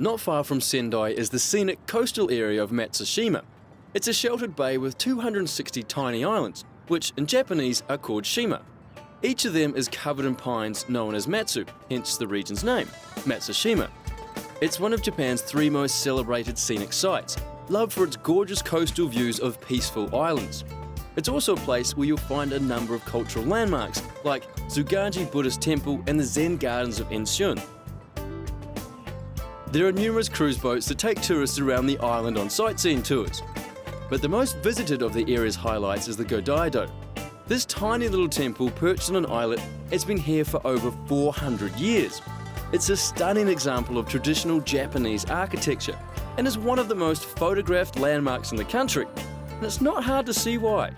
Not far from Sendai is the scenic coastal area of Matsushima. It's a sheltered bay with 260 tiny islands, which in Japanese are called shima. Each of them is covered in pines known as matsu, hence the region's name, Matsushima. It's one of Japan's 3 most celebrated scenic sites, loved for its gorgeous coastal views of peaceful islands. It's also a place where you'll find a number of cultural landmarks, like Tsugaji Buddhist Temple and the Zen Gardens of Enshun. There are numerous cruise boats that take tourists around the island on sightseeing tours. But the most visited of the area's highlights is the Godaido. This tiny little temple perched on an islet has been here for over 400 years. It's a stunning example of traditional Japanese architecture and is one of the most photographed landmarks in the country. And it's not hard to see why.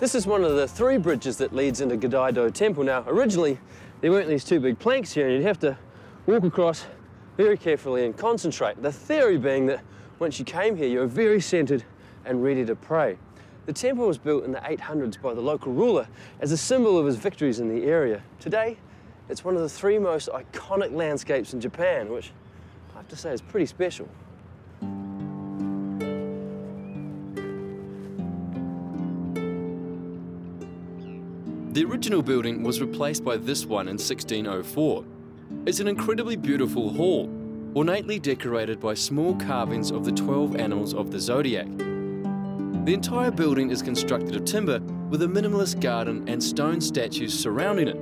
This is one of the 3 bridges that leads into Godaido Temple. Now, originally, there weren't these 2 big planks here, and you'd have to walk across very carefully and concentrate. The theory being that once you came here, you were very centered and ready to pray. The temple was built in the 800s by the local ruler as a symbol of his victories in the area. Today, it's one of the 3 most iconic landscapes in Japan, which I have to say is pretty special. The original building was replaced by this one in 1604. It's an incredibly beautiful hall, ornately decorated by small carvings of the 12 animals of the zodiac. The entire building is constructed of timber with a minimalist garden and stone statues surrounding it.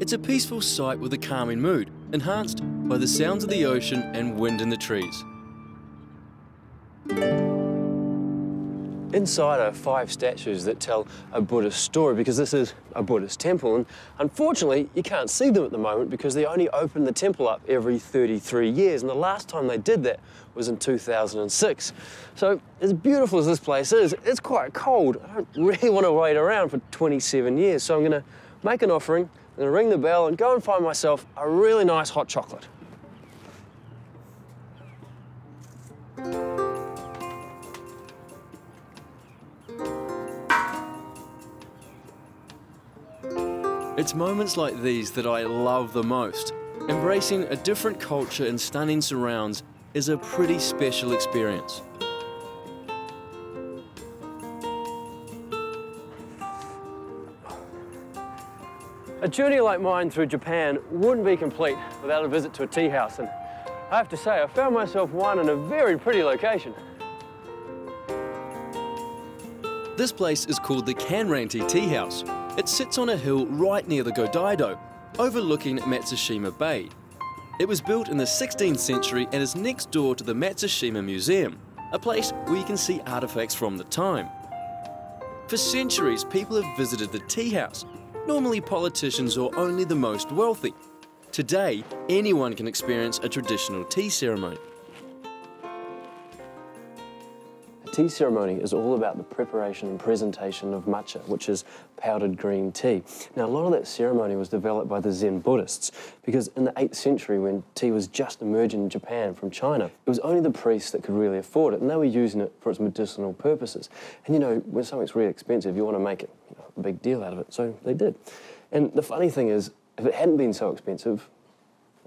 It's a peaceful sight with a calming mood, enhanced by the sounds of the ocean and wind in the trees. Inside are 5 statues that tell a Buddhist story, because this is a Buddhist temple, and unfortunately you can't see them at the moment because they only open the temple up every 33 years, and the last time they did that was in 2006. So as beautiful as this place is, it's quite cold. I don't really want to wait around for 27 years, so I'm going to make an offering, I'm going to ring the bell and go and find myself a really nice hot chocolate. It's moments like these that I love the most. Embracing a different culture and stunning surrounds is a pretty special experience. A journey like mine through Japan wouldn't be complete without a visit to a tea house, and I have to say I found myself one in a very pretty location. This place is called the Kanranti Tea House. It sits on a hill right near the Godaido, overlooking Matsushima Bay. It was built in the 16th century and is next door to the Matsushima Museum, a place where you can see artifacts from the time. For centuries, people have visited the tea house, normally politicians or only the most wealthy. Today, anyone can experience a traditional tea ceremony. A tea ceremony is all about the preparation and presentation of matcha, which is powdered green tea. Now, a lot of that ceremony was developed by the Zen Buddhists, because in the 8th century, when tea was just emerging in Japan from China, it was only the priests that could really afford it, and they were using it for its medicinal purposes. And you know, when something's really expensive, you want to make it, a big deal out of it, so they did. And the funny thing is, if it hadn't been so expensive,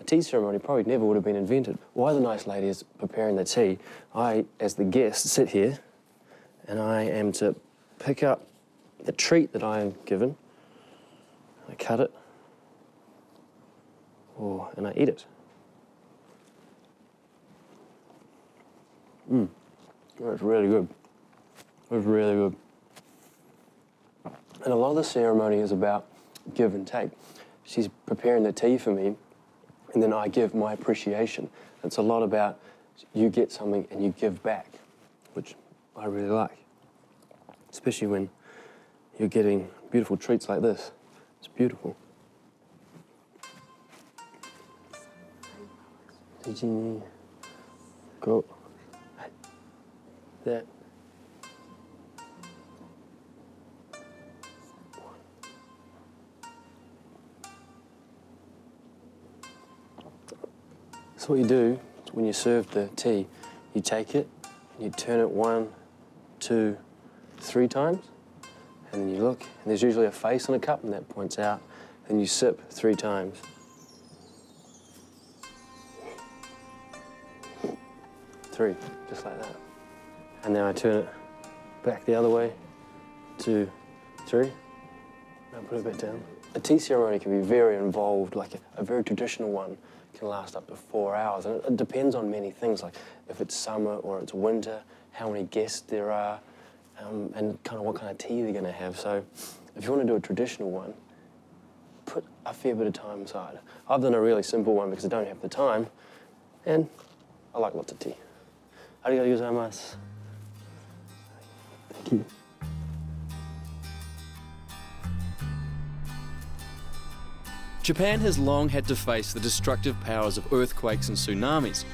a tea ceremony probably never would have been invented. While the nice lady is preparing the tea, I, as the guest, sit here and I am to pick up the treat that I am given. I cut it, and I eat it. Oh, it's really good. It's really good. And a lot of the ceremony is about give and take. She's preparing the tea for me, and then I give my appreciation. It's a lot about you get something and you give back, which I really like, especially when you're getting beautiful treats like this. It's beautiful. Go. That. So what you do when you serve the tea, you take it and you turn it 1, 2, 3 times, and then you look, and there's usually a face on a cup, and that points out, and you sip 3 times. 3, just like that. And now I turn it back the other way, 2, 3, and put it back down. A tea ceremony can be very involved, like a very traditional one can last up to 4 hours, and it depends on many things, like if it's summer or it's winter, how many guests there are, and kind of what kind of tea they're going to have. So if you want to do a traditional one, put a fair bit of time aside. I've done a really simple one because I don't have the time, and I like lots of tea. Arigatou gozaimasu. Thank you. Japan has long had to face the destructive powers of earthquakes and tsunamis.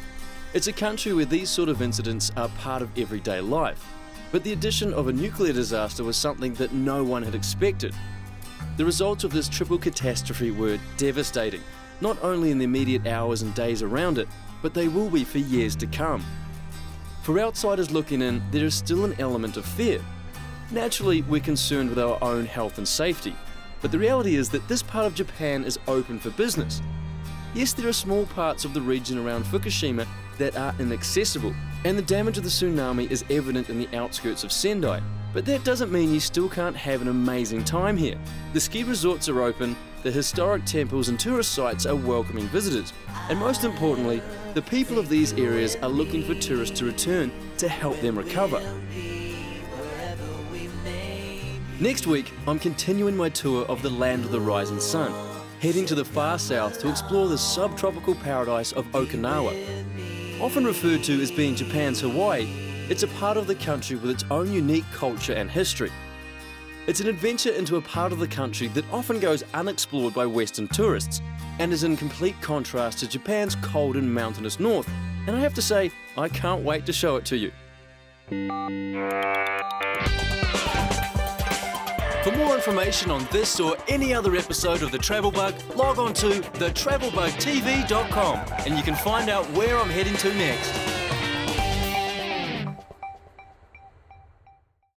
It's a country where these sort of incidents are part of everyday life. But the addition of a nuclear disaster was something that no one had expected. The results of this triple catastrophe were devastating, not only in the immediate hours and days around it, but they will be for years to come. For outsiders looking in, there is still an element of fear. Naturally, we're concerned with our own health and safety, but the reality is that this part of Japan is open for business. Yes, there are small parts of the region around Fukushima that are inaccessible, and the damage of the tsunami is evident in the outskirts of Sendai, but that doesn't mean you still can't have an amazing time here. The ski resorts are open, the historic temples and tourist sites are welcoming visitors, and most importantly, the people of these areas are looking for tourists to return to help them recover. Next week, I'm continuing my tour of the land of the rising sun, heading to the far south to explore the subtropical paradise of Okinawa. Often referred to as being Japan's Hawaii, it's a part of the country with its own unique culture and history. It's an adventure into a part of the country that often goes unexplored by Western tourists, and is in complete contrast to Japan's cold and mountainous north, and I have to say, I can't wait to show it to you. For more information on this or any other episode of The Travel Bug, log on to thetravelbugtv.com and you can find out where I'm heading to next.